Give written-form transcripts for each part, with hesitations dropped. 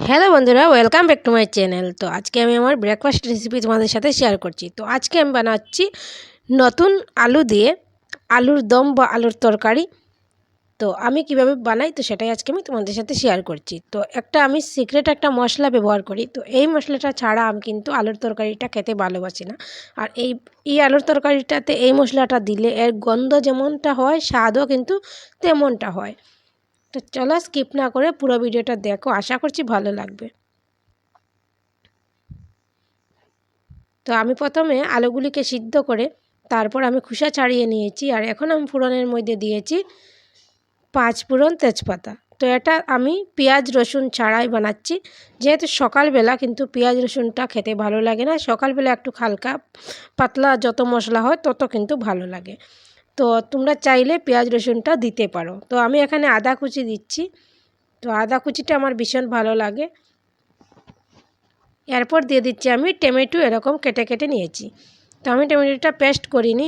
Hello বন্ধুরা, welcome back to my channel. তো আজকে আমি আমার ব্রেকফাস্ট রেসিপি তোমাদের সাথে শেয়ার করছি। তো আজকে আমি বানাচ্ছি নতুন আলু দিয়ে আলুর দম বা আলুর তরকারি। তো আমি কিভাবে বানাই তো সেটাই আজকে আমি তোমাদের সাথে শেয়ার করছি। তো আমি সিক্রেট একটা মশলা ব্যবহার করি। তো এই মশলাটা ছাড়া আমি কিন্তু আলুর তরকারিটা খেতে ভালোবাসি না। আর এই আলুর তরকারিটাতে এই মশলাটা দিলে এর গন্ধ যেমনটা হয়, স্বাদও কিন্তু তেমনটা হয়। তো চলো স্কিপ না করে পুরো ভিডিওটা দেখো, আশা করছি ভালো লাগবে। তো আমি প্রথমে আলুগুলিকে সিদ্ধ করে তারপর আমি খোসা ছাড়িয়ে নিয়েছি। আর এখন আমি ফোড়নের মধ্যে দিয়েছি 5 ফোড়ন তেজপাতা। তো এটা আমি পেঁয়াজ রসুন ছাড়াই বানাচ্ছি, যেহেতু সকালবেলা কিন্তু পেঁয়াজ রসুনটা খেতে ভালো লাগে না। সকালবেলা একটু হালকা পাতলা যত মশলা হয় তত কিন্তু ভালো লাগে। তো তোমরা চাইলে পেঁয়াজ রসুনটা দিতে পারো। তো আমি এখানে আদা কুচি দিচ্ছি। তো আদা কুচিটা আমার ভীষণ ভালো লাগে। এরপর দিয়ে দিচ্ছি আমি টমেটো, এরকম কেটে কেটে নিয়েছি। তো আমি টমেটোটা পেস্ট করিনি,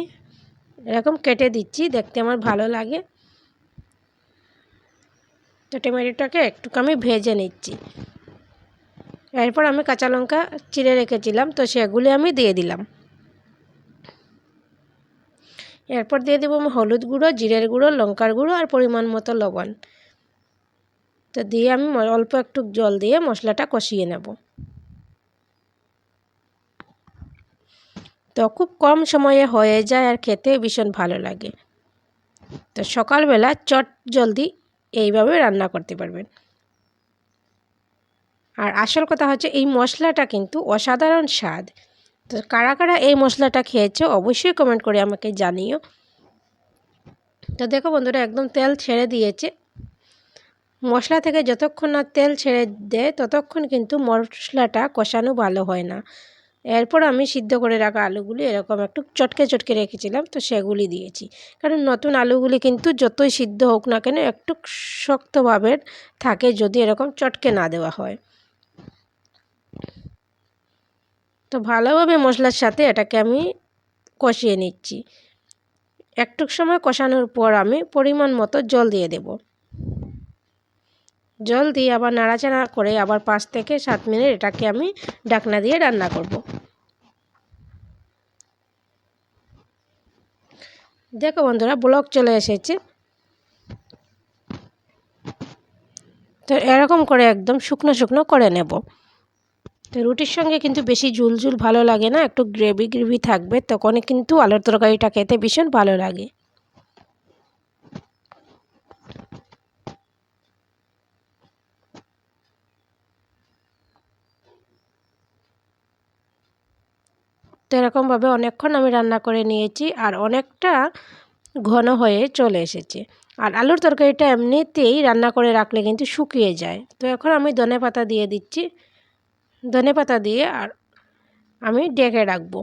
এরকম কেটে দিচ্ছি, দেখতে আমার ভালো লাগে। তো টমেটোটাকে একটু আমি ভেজে নিচ্ছি। এরপর আমি কাঁচা লঙ্কা চিড়ে রেখেছিলাম, তো সেগুলি আমি দিয়ে দিলাম। এরপর দিয়ে দেবো আমি হলুদ গুঁড়ো, জিরের গুঁড়ো, লঙ্কার গুঁড়ো আর পরিমাণ মতো লবণ। তো দিয়ে আমি অল্প একটু জল দিয়ে মশলাটা কষিয়ে নেব। তো খুব কম সময়ে হয়ে যায় আর খেতে ভীষণ ভালো লাগে। তো সকালবেলা চট জলদি এইভাবে রান্না করতে পারবেন। আর আসল কথা হচ্ছে এই মশলাটা কিন্তু অসাধারণ স্বাদ। তো কারা কারা এই মশলাটা খেয়েছো অবশ্যই কমেন্ট করে আমাকে জানিও। তো দেখো বন্ধুরা, একদম তেল ছেড়ে দিয়েছে। মশলা থেকে যতক্ষণ না তেল ছেড়ে দেয় ততক্ষণ কিন্তু মশলাটা কষানো ভালো হয় না। এরপর আমি সিদ্ধ করে রাখা আলুগুলি এরকম একটু চটকে চটকে রেখেছিলাম, তো সেগুলি দিয়েছি। কারণ নতুন আলুগুলি কিন্তু যতই সিদ্ধ হোক না কেন একটু শক্তভাবে থাকে যদি এরকম চটকে না দেওয়া হয়। তো ভালোভাবে মশলার সাথে এটাকে আমি কষিয়ে নিচ্ছি। একটু সময় কষানোর পর আমি পরিমাণ মতো জল দিয়ে দেব। জল দিয়ে আবার নাড়াচাড়া করে আবার 5 থেকে 7 মিনিট এটাকে আমি ঢাকনা দিয়ে রান্না করব। দেখো বন্ধুরা, ব্লক চলে এসেছে। তো এরকম করে একদম শুকনো শুকনো করে নেব। তো রুটির সঙ্গে কিন্তু বেশি ঝুল ঝুল ভালো লাগে না, একটু গ্রেভি গ্রেভি থাকবে, তখনই কিন্তু আলুর তরকারিটা খেতে ভীষণ ভালো লাগে। তো এরকমভাবে অনেকক্ষণ আমি রান্না করে নিয়েছি আর অনেকটা ঘন হয়ে চলে এসেছে। আর আলুর তরকারিটা এমনিতেই রান্না করে রাখলে কিন্তু শুকিয়ে যায়। তো এখন আমি ধনেপাতা দিয়ে দিচ্ছি। ধনেপাতা দিয়ে আর আমি ঢেকে রাখবো।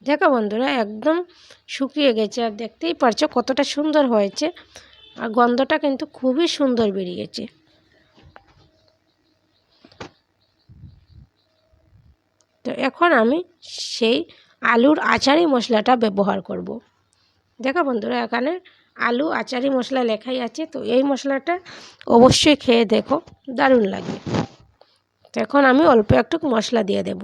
দেখো বন্ধুরা, একদম শুকিয়ে গেছে আর দেখতেই পারছো কতটা সুন্দর হয়েছে। আর গন্ধটা কিন্তু খুবই সুন্দর বেরিয়েছে। তো এখন আমি সেই আলুর আচারি মশলাটা ব্যবহার করব। দেখো বন্ধুরা, এখানে আলু আচারি মশলা লেখাই আছে। তো এই মশলাটা অবশ্যই খেয়ে দেখো, দারুণ লাগবে। তো এখন আমি অল্প একটু মশলা দিয়ে দেব।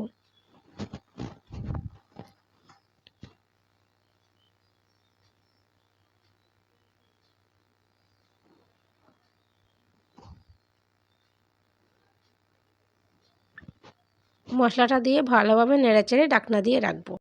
মশলাটা দিয়ে ভালোভাবে নেড়েচেড়ে ঢাকনা দিয়ে রাখবো।